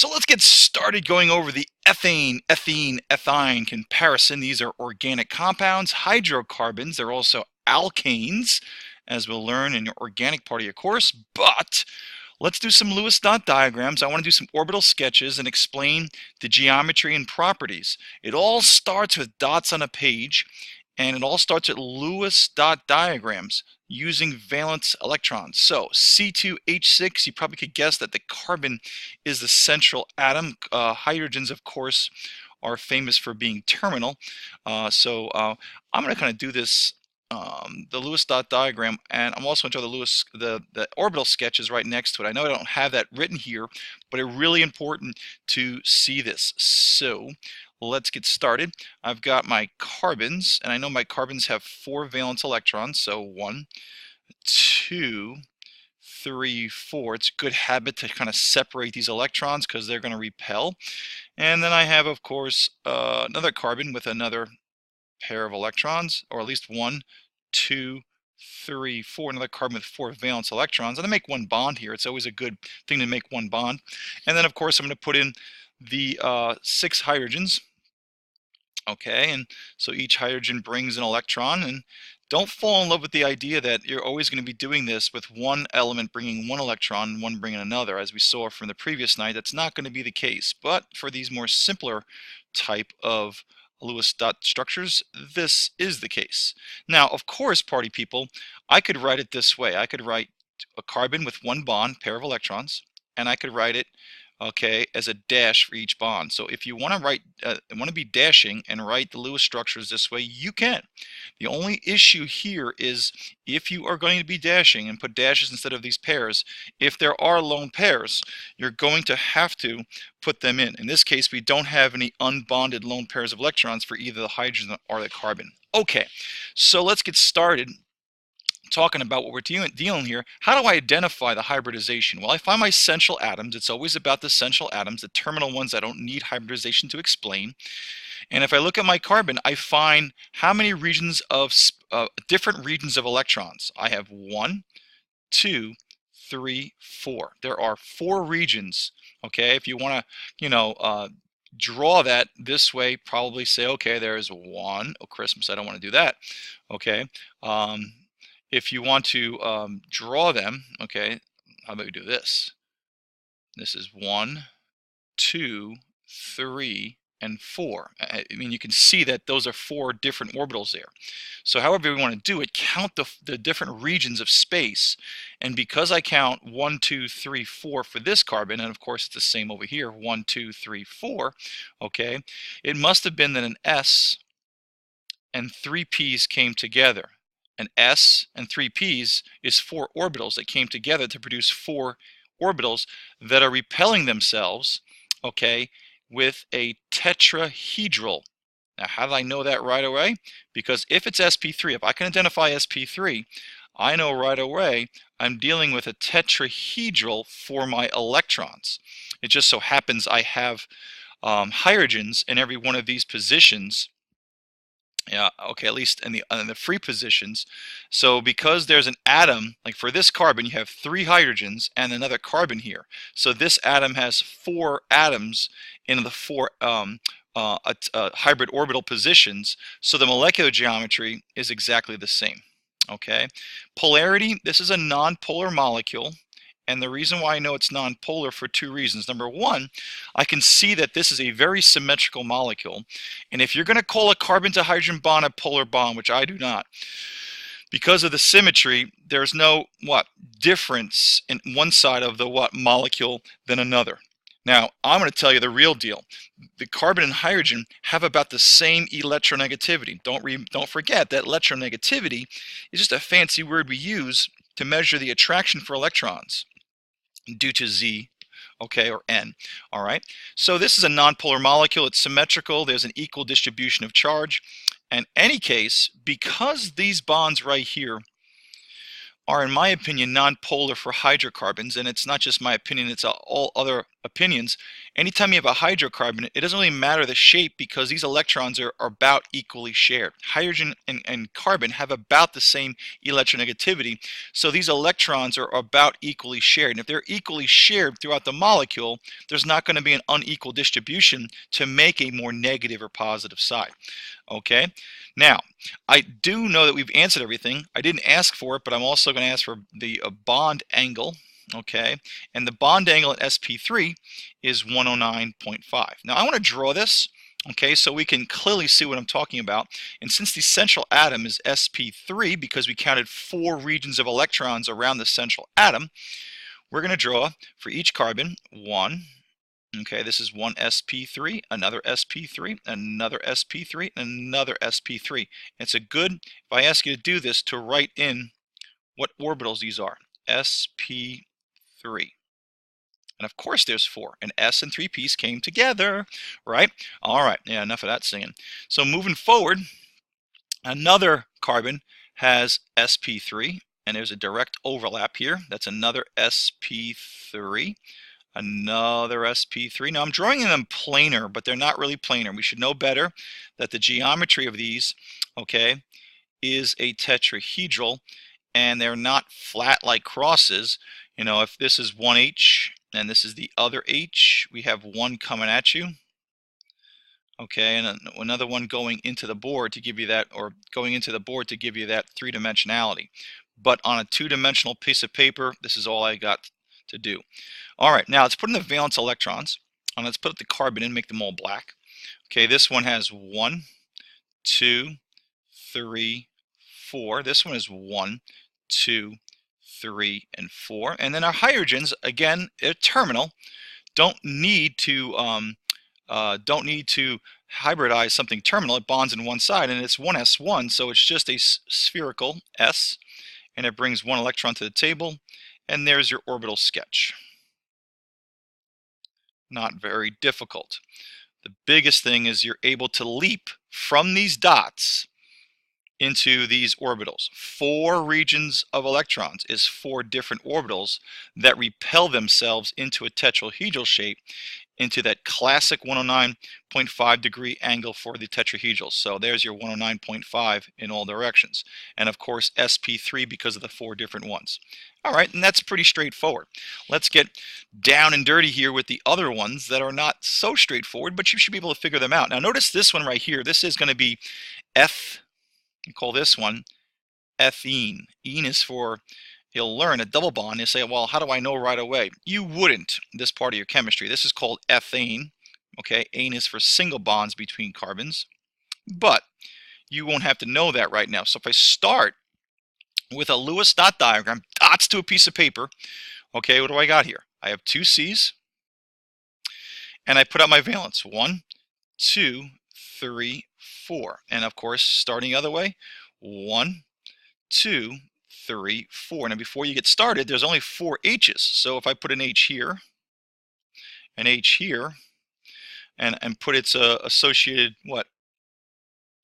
So let's get started going over the ethane, ethene, ethyne comparison. These are organic compounds, hydrocarbons. They're also alkanes, as we'll learn in your organic part of your course. But let's do some Lewis dot diagrams. I want to do some orbital sketches and explain the geometry and properties. It all starts with dots on a page, and it all starts at Lewis dot diagrams using valence electrons. So C2H6, you probably could guess that the carbon is the central atom. Hydrogens, of course, are famous for being terminal. I'm going to kind of do this, the Lewis dot diagram, and I'm also going to draw the orbital sketches right next to it. I know I don't have that written here, but it's really important to see this. So let's get started. I've got my carbons, and I know my carbons have 4 valence electrons. So 1, 2, 3, 4. It's a good habit to kind of separate these electrons because they're going to repel. And then I have, of course, another carbon with another pair of electrons, or at least 1, 2, 3, 4. Another carbon with 4 valence electrons. And I make one bond here. It's always a good thing to make one bond. And then, of course, I'm going to put in the 6 hydrogens. Okay, and so each hydrogen brings an electron, and don't fall in love with the idea that you're always going to be doing this with one element bringing one electron and one bringing another. As we saw from the previous night, that's not going to be the case. But for these more simpler type of Lewis dot structures, this is the case. Now, of course, party people, I could write it this way. I could write a carbon with one bond, pair of electrons, and I could write it, okay, as a dash for each bond. So if you want to be dashing and write the Lewis structures this way, you can. The only issue here is if you are going to be dashing and put dashes instead of these pairs, if there are lone pairs, you're going to have to put them in. In this case, we don't have any unbonded lone pairs of electrons for either the hydrogen or the carbon. Okay, so let's get started talking about what we're dealing here. How do I identify the hybridization? Well, I find my central atoms. It's always about the central atoms, the terminal ones I don't need hybridization to explain. And if I look at my carbon, I find how many regions of different regions of electrons. I have 1, 2, 3, 4. There are 4 regions. Okay, if you want to, draw that this way, probably say, okay, there's 1. Oh, Christmas, I don't want to do that. Okay. If you want to draw them, okay, how about we do this? This is 1, 2, 3, and 4. I mean, you can see that those are 4 different orbitals there. So however we want to do it, count the different regions of space. And because I count 1, 2, 3, 4 for this carbon, and of course it's the same over here, 1, 2, 3, 4, okay, it must have been that an S and 3 P's came together. An S and 3 P's is 4 orbitals that came together to produce 4 orbitals that are repelling themselves, okay, with a tetrahedral. Now, how do I know that right away? Because if it's sp3, if I can identify sp3, I know right away I'm dealing with a tetrahedral for my electrons. It just so happens I have hydrogens in every one of these positions. Yeah, okay, at least in the free positions. So because there's an atom, like for this carbon, you have 3 hydrogens and another carbon here. So this atom has 4 atoms in the 4 hybrid orbital positions. So the molecular geometry is exactly the same. Okay, polarity, this is a nonpolar molecule. And the reason why I know it's nonpolar for 2 reasons. Number 1, I can see that this is a very symmetrical molecule. And if you're going to call a carbon to hydrogen bond a polar bond, which I do not, because of the symmetry, there's no difference in one side of the molecule than another. Now, I'm going to tell you the real deal. The carbon and hydrogen have about the same electronegativity. Don't forget that electronegativity is just a fancy word we use to measure the attraction for electrons due to Z, okay, or N. All right, so this is a nonpolar molecule. It's symmetrical. There's an equal distribution of charge. In any case, because these bonds right here are, in my opinion, nonpolar for hydrocarbons, and it's not just my opinion, it's all other opinions. Anytime you have a hydrocarbon, it doesn't really matter the shape because these electrons are about equally shared. Hydrogen and carbon have about the same electronegativity, so these electrons are about equally shared. And if they're equally shared throughout the molecule, there's not going to be an unequal distribution to make a more negative or positive side. Okay, now I do know that we've answered everything. I didn't ask for it, but I'm also going to ask for the bond angle. Okay, and the bond angle at sp3 is 109.5. Now I want to draw this, okay, so we can clearly see what I'm talking about. And since the central atom is sp3, because we counted 4 regions of electrons around the central atom, we're going to draw for each carbon 1. Okay, this is one sp3, another sp3, another sp3, another sp3. It's a good, if I ask you to do this, to write in what orbitals these are. sp3. And of course there's 4. An S and 3 p's came together, right? All right, yeah, enough of that singing. So moving forward, another carbon has sp3, and there's a direct overlap here. That's another sp3. Another sp3. Now I'm drawing them planar, but they're not really planar. We should know better that the geometry of these, okay, is a tetrahedral, and they're not flat like crosses. You know, if this is one H and this is the other H, we have one coming at you, okay, and another one going into the board to give you that, or going into the board to give you that 3-dimensionality. But on a 2-dimensional piece of paper, this is all I got to do. All right, now let's put in the valence electrons, and let's put the carbon in, make them all black. Okay, this one has 1, 2, 3, 4. This one is 1, 2, 3, and 4. And then our hydrogens, again, a terminal, don't need to hybridize something terminal. It bonds in one side, and it's 1s1, so it's just a spherical S, and it brings 1 electron to the table, and there's your orbital sketch. Not very difficult. The biggest thing is you're able to leap from these dots into these orbitals. 4 regions of electrons is 4 different orbitals that repel themselves into a tetrahedral shape, into that classic 109.5 degree angle for the tetrahedral. So there's your 109.5 in all directions. And of course sp3 because of the 4 different ones. All right, and that's pretty straightforward. Let's get down and dirty here with the other ones that are not so straightforward, but you should be able to figure them out. Now notice this one right here. This is going to be you call this one ethene. Ene is for, you'll learn a double bond. You say, well, how do I know right away? You wouldn't, this part of your chemistry. This is called ethane. Okay, ane is for single bonds between carbons. But you won't have to know that right now. So if I start with a Lewis dot diagram, dots to a piece of paper, okay, what do I got here? I have 2 C's, and I put out my valence. 1, 2, 3, 4. And of course, starting the other way, 1, 2, 3, 4. Now before you get started, there's only 4 H's. So if I put an H here, an H here, and put its associated, what,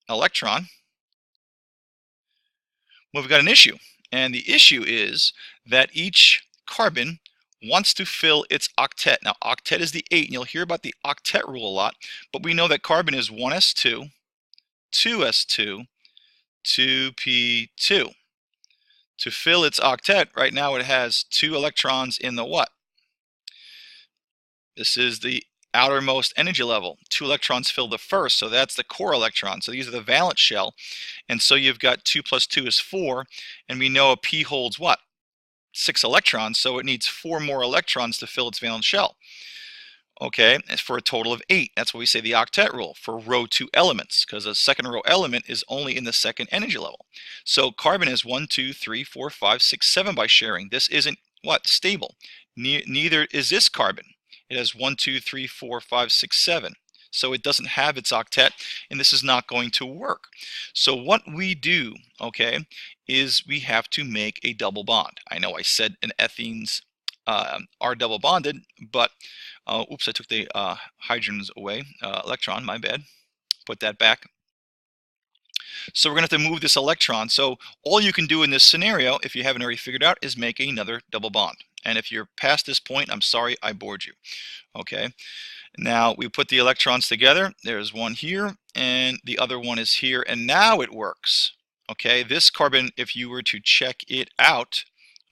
electron, well, we've got an issue. And the issue is that each carbon wants to fill its octet. Now octet is the 8, and you'll hear about the octet rule a lot, but we know that carbon is 1s2, 2s2, 2p2. To fill its octet, right now it has 2 electrons in the what? This is the outermost energy level. 2 electrons fill the first, so that's the core electron. So these are the valence shell. And so you've got 2 plus 2 is 4, and we know a p holds what? 6 electrons, so it needs 4 more electrons to fill its valence shell. Okay, it's for a total of 8. That's what we say the octet rule for row 2 elements, because a second row element is only in the second energy level. So carbon is 1, 2, 3, 4, 5, 6, 7 by sharing. This isn't what? Stable. Neither is this carbon. It has 1, 2, 3, 4, 5, 6, 7. So it doesn't have its octet, and this is not going to work. So what we do, okay, is we have to make a double bond. I know I said an ethenes are double bonded, but oops, I took the hydrogens away. Electron, my bad. Put that back. So we're going to have to move this electron. So all you can do in this scenario, if you haven't already figured out, is make another double bond. And if you're past this point, I'm sorry I bored you. Okay. Now we put the electrons together. There's one here and the other one is here, and now it works. Okay, this carbon, if you were to check it out,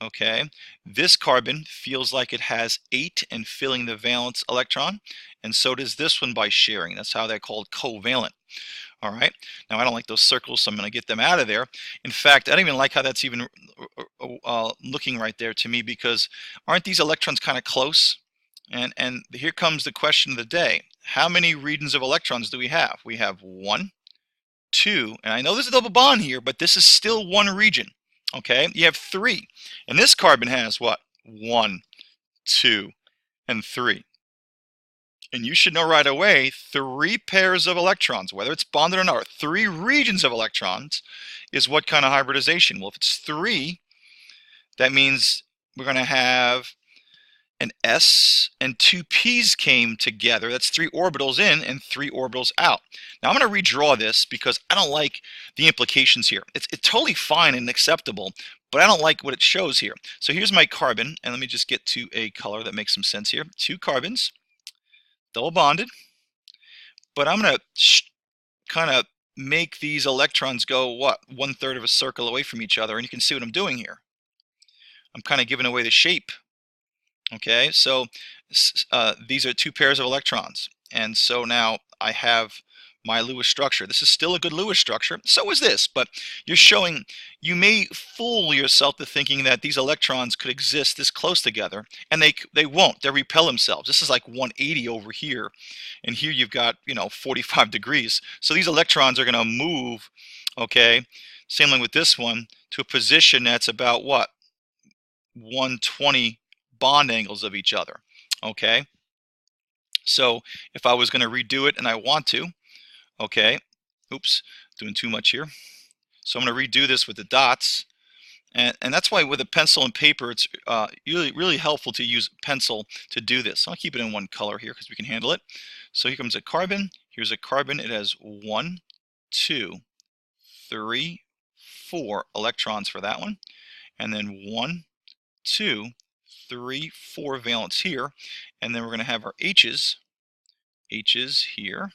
okay, this carbon feels like it has 8 and filling the valence electron, and so does this one by sharing. That's how they're called covalent. All right, now I don't like those circles, so I'm going to get them out of there. In fact, I don't even like how that's even looking right there to me, because aren't these electrons kind of close? And here comes the question of the day. How many regions of electrons do we have? We have 1, 2, and I know there's a double bond here, but this is still one region. Okay, you have 3. And this carbon has what? 1, 2, and 3. And you should know right away, 3 pairs of electrons, whether it's bonded or not, 3 regions of electrons is what kind of hybridization? Well, if it's 3, that means we're going to have an S and 2 P's came together. That's 3 orbitals in and 3 orbitals out. Now I'm going to redraw this because I don't like the implications here. It's totally fine and acceptable, but I don't like what it shows here. So here's my carbon, and let me just get to a color that makes some sense here. 2 carbons, double bonded, but I'm going to kind of make these electrons go, what, 1/3 of a circle away from each other, and you can see what I'm doing here. I'm kind of giving away the shape. Okay, so these are 2 pairs of electrons, and so now I have my Lewis structure. This is still a good Lewis structure. So is this, but you're showing, you may fool yourself to thinking that these electrons could exist this close together, and they won't. They repel themselves. This is like 180 over here, and here you've got 45 degrees. So these electrons are going to move. Okay, same thing with this one, to a position that's about what, 120 bond angles of each other. Okay, so if I was going to redo it, and I want to, okay, oops, doing too much here, so I'm going to redo this with the dots, and that's why with a pencil and paper it's really helpful to use pencil to do this. I'll keep it in one color here because we can handle it. So here comes a carbon, here's a carbon, it has 1, 2, 3, 4 electrons for that one, and then 1, 2, 3, 4 valence here, and then we're going to have our H's here,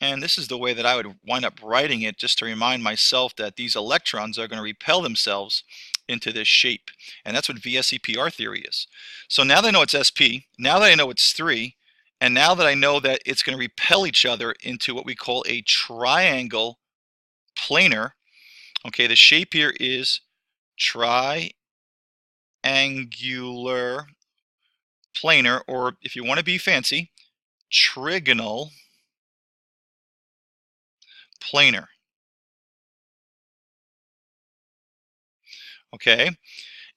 and this is the way that I would wind up writing it, just to remind myself that these electrons are going to repel themselves into this shape, and that's what VSEPR theory is. So now that I know it's SP, now that I know it's 3, and now that I know that it's going to repel each other into what we call a triangle planar, okay, the shape here is triangular planar, or if you want to be fancy, trigonal planar. Okay,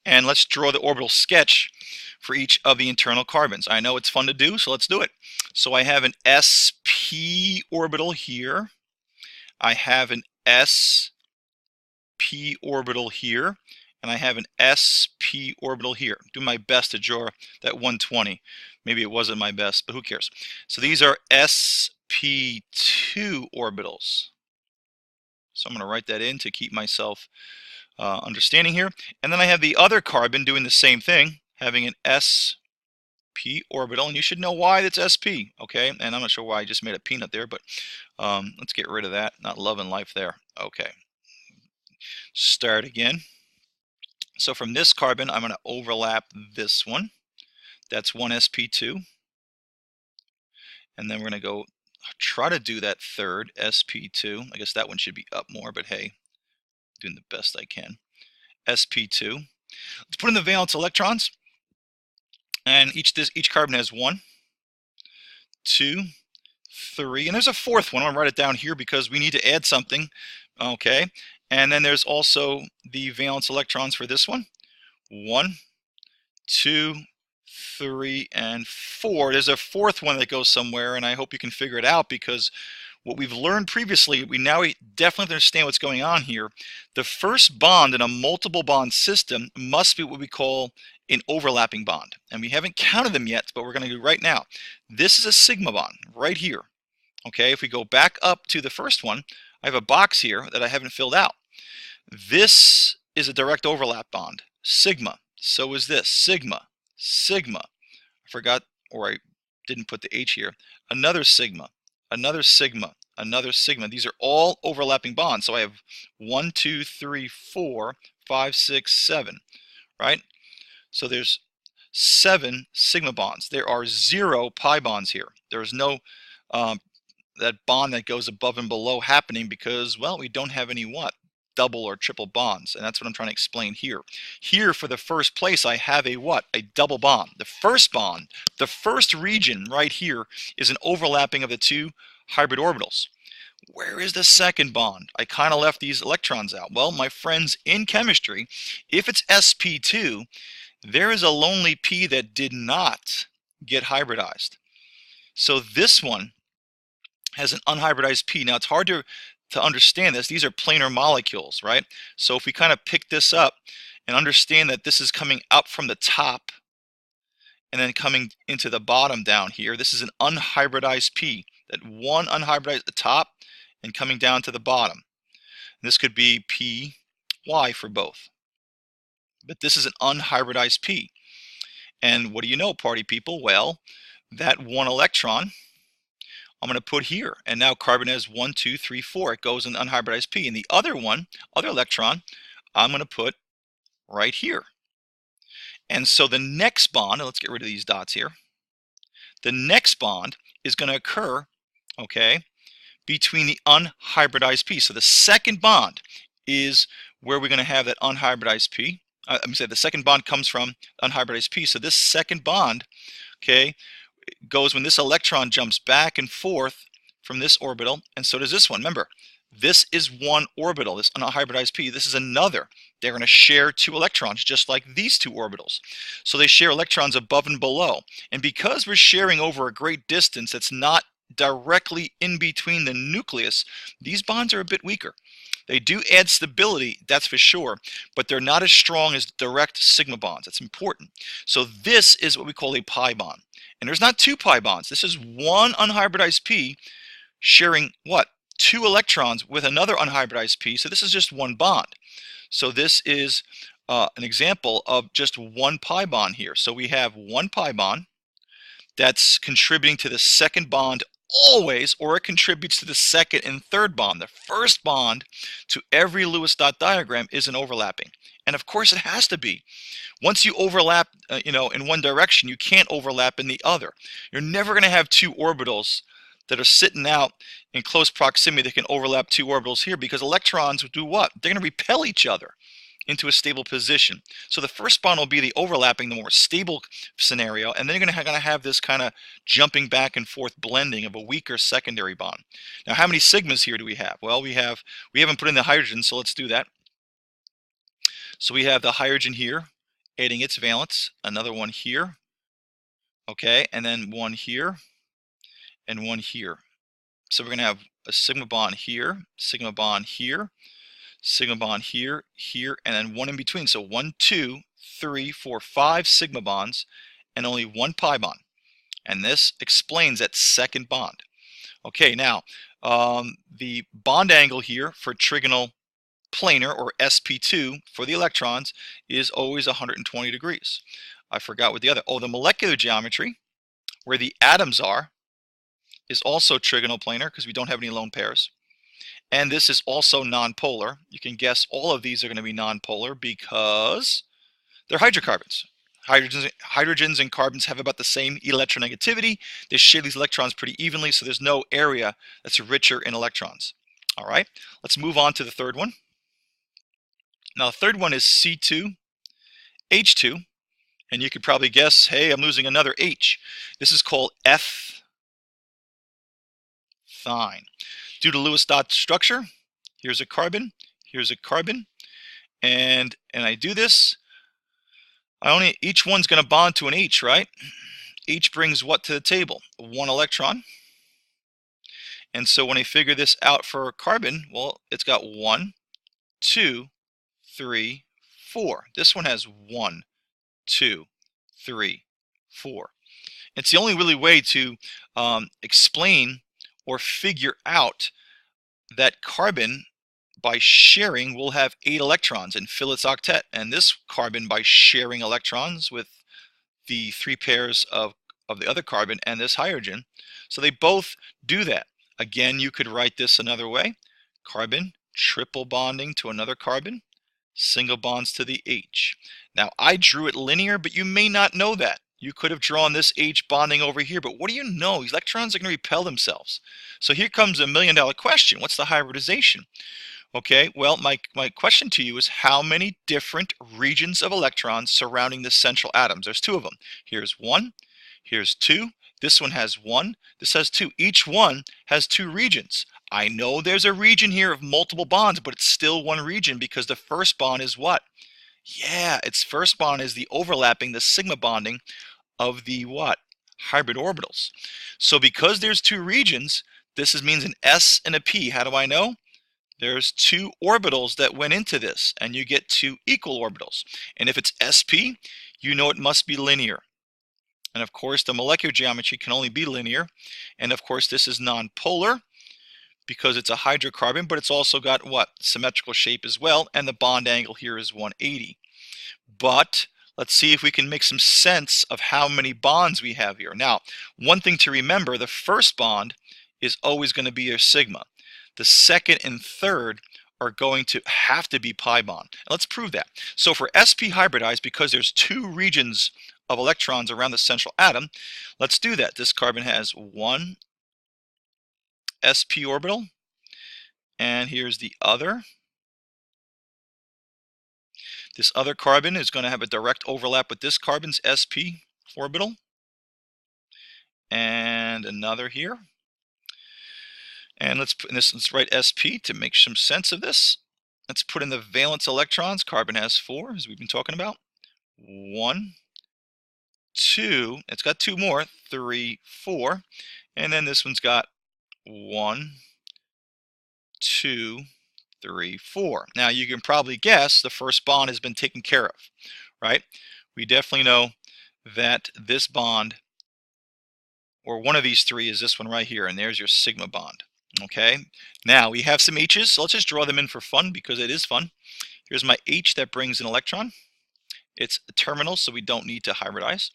and let's draw the orbital sketch for each of the internal carbons. I know it's fun to do, so let's do it. So I have an sp orbital here. I have an sp orbital here. And I have an sp orbital here. Do my best to draw that 120. Maybe it wasn't my best, but who cares? So these are sp2 orbitals. So I'm going to write that in to keep myself understanding here. And then I have the other carbon doing the same thing, having an sp orbital, and you should know why that's sp, okay? And I'm not sure why I just made a peanut there, but let's get rid of that. Not loving life there. Okay. Start again. So from this carbon, I'm going to overlap this one. That's one sp2. And then we're going to go try to do that third, sp2. I guess that one should be up more, but hey, doing the best I can. sp2. Let's put in the valence electrons. And each carbon has 1, 2, 3. And there's a fourth one. I'm going to write it down here because we need to add something. Okay. And then there's also the valence electrons for this one. 1, 2, 3, and 4. There's a fourth one that goes somewhere, and I hope you can figure it out, because what we've learned previously, we now definitely understand what's going on here. The first bond in a multiple bond system must be what we call an overlapping bond. And we haven't counted them yet, but we're going to do right now. This is a sigma bond right here. Okay, if we go back up to the first one, I have a box here that I haven't filled out. This is a direct overlap bond, sigma. So is this, sigma, sigma. I forgot, or I didn't put the H here. Another sigma, another sigma, another sigma. These are all overlapping bonds. So I have 1, 2, 3, 4, 5, 6, 7, right? So there's 7 sigma bonds. There are 0 pi bonds here. There is no that bond that goes above and below happening because, well, we don't have any what? Double or triple bonds, and that's what I'm trying to explain here. Here, for the first place, I have a what? A double bond. The first bond, the first region right here is an overlapping of the 2 hybrid orbitals. Where is the second bond? I kind of left these electrons out. Well, my friends, in chemistry, if it's sp2, there is a lonely p that did not get hybridized. So this one has an unhybridized p. Now, it's hard to understand this. These are planar molecules, right? So if we kind of pick this up and understand that this is coming up from the top and then coming into the bottom down here, this is an unhybridized p. That one unhybridized at the top and coming down to the bottom. And this could be p, y for both. But this is an unhybridized p. And what do you know, party people? Well, that one electron I'm going to put here, and now carbon has 1, 2, 3, 4. It goes in unhybridized p, and the other one, other electron, I'm going to put right here. And so the next bond, and let's get rid of these dots here. The next bond is going to occur, okay, between the unhybridized p. So the second bond is where we're going to have that unhybridized p. Let me say the second bond comes from unhybridized p. So this second bond, okay, goes when this electron jumps back and forth from this orbital, and so does this one. Remember, this is one orbital, this unhybridized p. This is another. They're going to share 2 electrons, just like these 2 orbitals. So they share electrons above and below. And because we're sharing over a great distance that's not directly in between the nucleus, these bonds are a bit weaker. They do add stability, that's for sure, but they're not as strong as direct sigma bonds. That's important. So this is what we call a pi bond. And there's not 2 pi bonds. This is one unhybridized p sharing what? 2 electrons with another unhybridized p. So this is just one bond. So this is an example of just one pi bond here. So we have one pi bond that's contributing to the second bond always, or it contributes to the second and third bond. The first bond to every Lewis dot diagram is an overlapping. And of course it has to be. Once you overlap in one direction, you can't overlap in the other. You're never going to have 2 orbitals that are sitting out in close proximity that can overlap 2 orbitals here, because electrons do what? They're going to repel each other into a stable position. So the first bond will be the overlapping, the more stable scenario, and then you're going to have this kind of jumping back and forth blending of a weaker secondary bond. Now, how many sigmas here do we have? Well, we haven't put in the hydrogen, so let's do that. So we have the hydrogen here, adding its valence, another one here, okay, and then one here, and one here. So we're going to have a sigma bond here, sigma bond here, sigma bond here, here, and then one in between. So 1, 2, 3, 4, 5 sigma bonds, and only one pi bond. And this explains that second bond. Okay, now the bond angle here for trigonal planar, or sp2, for the electrons is always 120 degrees. I forgot what the other, the molecular geometry, where the atoms are, is also trigonal planar because we don't have any lone pairs. And this is also nonpolar. You can guess all of these are going to be nonpolar because they're hydrocarbons. Hydrogens and carbons have about the same electronegativity. They share these electrons pretty evenly, so there's no area that's richer in electrons. All right, let's move on to the third one. Now, the third one is C2H2. And you could probably guess, hey, I'm losing another H. This is called Ethine. Due to Lewis dot structure, here's a carbon, and I do this, each one's going to bond to an H, right? H brings what to the table? 1 electron. And so when I figure this out for carbon, well, it's got 1, 2, 3, 4. This one has 1, 2, 3, 4. It's the only really way to explain or figure out that carbon, by sharing, will have 8 electrons and fill its octet. And this carbon, by sharing electrons with the 3 pairs of the other carbon and this hydrogen, so they both do that. Again, you could write this another way. Carbon triple bonding to another carbon, single bonds to the H. Now, I drew it linear, but you may not know that. You could have drawn this H bonding over here, but what do you know? Electrons are going to repel themselves. So here comes a million-dollar question. What's the hybridization? Okay, well, my question to you is how many different regions of electrons surrounding the central atoms? There's 2 of them. Here's 1, here's 2, this one has 1, this has 2. Each one has 2 regions. I know there's a region here of multiple bonds, but it's still one region because the first bond is what? Yeah, its first bond is the overlapping, the sigma bonding of the what? Hybrid orbitals. So because there's 2 regions, this means an S and a P. How do I know? There's 2 orbitals that went into this, and you get 2 equal orbitals. And if it's sp, you know it must be linear. And of course, the molecular geometry can only be linear. And of course, this is nonpolar because it's a hydrocarbon, but it's also got what? Symmetrical shape as well, and the bond angle here is 180. But let's see if we can make some sense of how many bonds we have here. Now, one thing to remember, the first bond is always going to be a sigma. The second and third are going to have to be pi bond. And let's prove that. So for sp hybridized, because there's 2 regions of electrons around the central atom, let's do that. This carbon has 1 sp orbital, and here's the other. This other carbon is going to have a direct overlap with this carbon's sp orbital, and another here. And let's write sp to make some sense of this. Let's put in the valence electrons. Carbon has 4, as we've been talking about. 1, 2, it's got 2 more, 3, 4, and then this one's got 1, 2, 3, 4. Now you can probably guess the first bond has been taken care of, right? We definitely know that this bond, or one of these 3, is this one right here, and there's your sigma bond. Okay, now we have some H's, so let's just draw them in for fun because it is fun. Here's my H that brings an electron. It's a terminal, so we don't need to hybridize.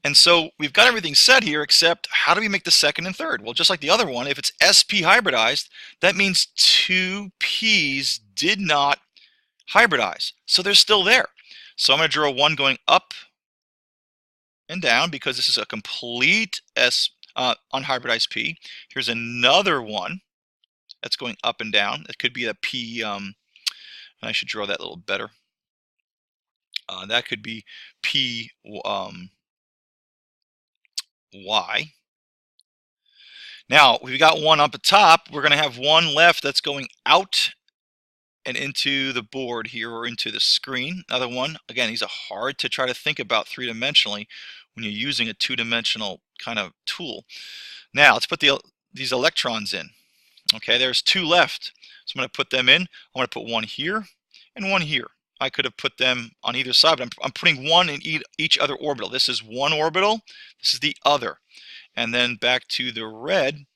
And so we've got everything set here, except how do we make the second and third? Well, just like the other one, if it's sp hybridized, that means 2 p's did not hybridize. So they're still there. So I'm going to draw one going up and down because this is a complete unhybridized p. Here's another one that's going up and down. It could be a p, I should draw that a little better. That could be p y. Now we've got one up at top. We're going to have one left that's going out and into the board here, or into the screen. Another one, again, these are hard to try to think about 3-dimensionally when you're using a 2-dimensional kind of tool. Now let's put these electrons in. Okay, there's 2 left, so I'm going to put them in. I'm going to put one here and one here. I could have put them on either side, but I'm putting one in each other orbital. This is one orbital, this is the other. And then back to the red,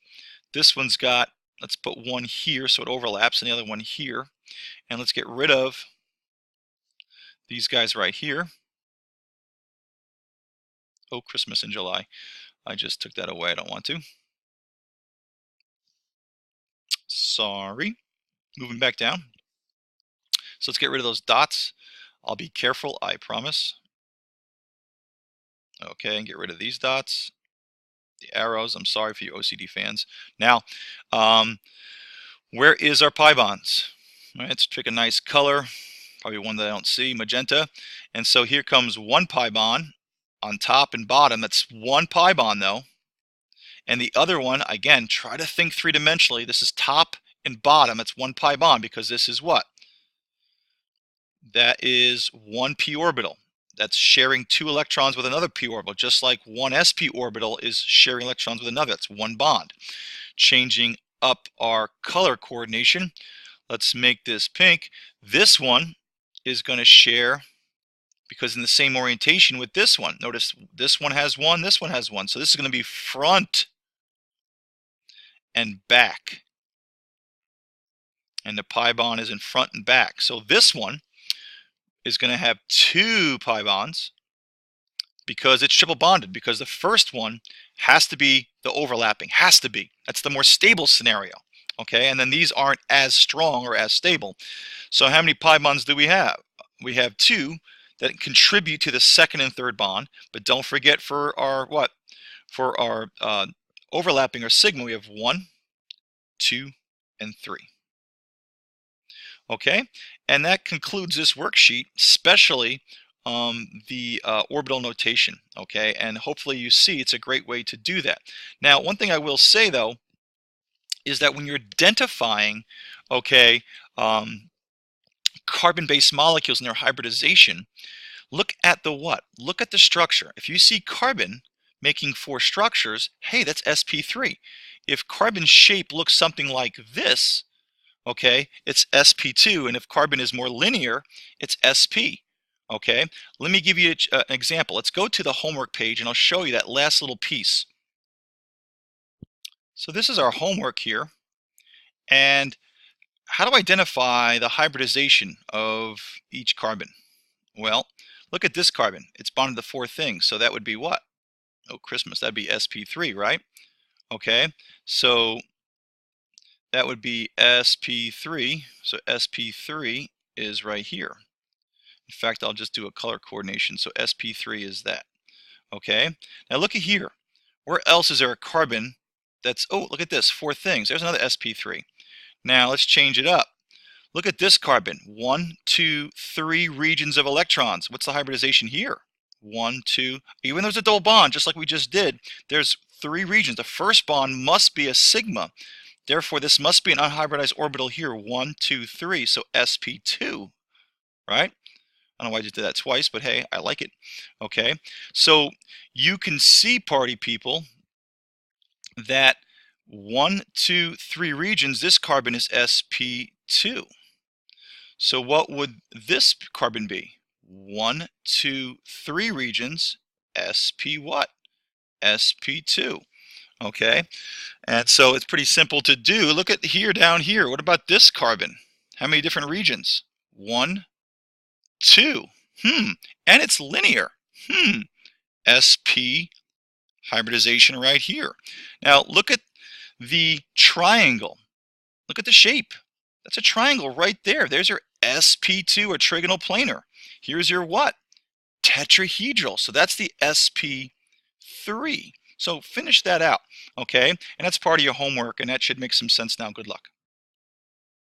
this one's got, let's put one here so it overlaps, and the other one here. And let's get rid of these guys right here. Oh, Christmas in July. I just took that away, I don't want to. Sorry. Moving back down. So let's get rid of those dots. I'll be careful, I promise. Okay, and get rid of these dots. The arrows, I'm sorry for you OCD fans. Now, where is our pi bonds? All right, let's pick a nice color, probably one that I don't see, magenta. And so here comes one pi bond on top and bottom. That's one pi bond though. And the other one, again, try to think 3-dimensionally. This is top and bottom. It's one pi bond because this is what? That is one p orbital. That's sharing 2 electrons with another p orbital, just like one sp orbital is sharing electrons with another. That's one bond. Changing up our color coordination, let's make this pink. This one is going to share, because in the same orientation with this one. Notice this one has 1, this one has 1. So this is going to be front and back. and the pi bond is in front and back. So this one is going to have 2 pi bonds because it's triple bonded, because the first one has to be the overlapping, has to be. That's the more stable scenario, okay? And then these aren't as strong or as stable. So how many pi bonds do we have? We have 2 that contribute to the second and third bond, but don't forget for our what? For our overlapping or sigma, we have 1, 2, and 3. Okay, and that concludes this worksheet, especially the orbital notation. Okay, and hopefully you see it's a great way to do that. Now, one thing I will say though is that when you're identifying, okay, carbon-based molecules and their hybridization, look at the what? Look at the structure. If you see carbon making 4 structures, hey, that's sp3. If carbon shape looks something like this, okay, it's sp2, and if carbon is more linear, it's sp. Okay, let me give you an example. Let's go to the homework page and I'll show you that last little piece. So this is our homework here, and how to identify the hybridization of each carbon? Well, look at this carbon. It's bonded to 4 things, so that would be what? Oh, Christmas, that'd be sp3, right? Okay, so that would be sp3, so sp3 is right here. In fact, I'll just do a color coordination, so sp3 is that. Okay, now look at here. Where else is there a carbon that's, oh, look at this, 4 things. There's another sp3. Now let's change it up. Look at this carbon, 1, 2, 3 regions of electrons. What's the hybridization here? 1, 2, even though there's a double bond, just like we just did, there's 3 regions. The first bond must be a sigma. Therefore, this must be an unhybridized orbital here, 1, 2, 3, so sp2, right? I don't know why I just did that twice, but hey, I like it. Okay, so you can see, party people, that 1, 2, 3 regions, this carbon is sp2. So what would this carbon be? 1, 2, 3 regions, sp what? sp2. Okay, and so it's pretty simple to do. Look at here, down here. What about this carbon? How many different regions? 1, 2. And it's linear. sp hybridization right here. Now look at the triangle. Look at the shape. That's a triangle right there. There's your sp2, or trigonal planar. Here's your what? Tetrahedral. So that's the sp3. So finish that out, okay? And that's part of your homework, and that should make some sense now. Good luck.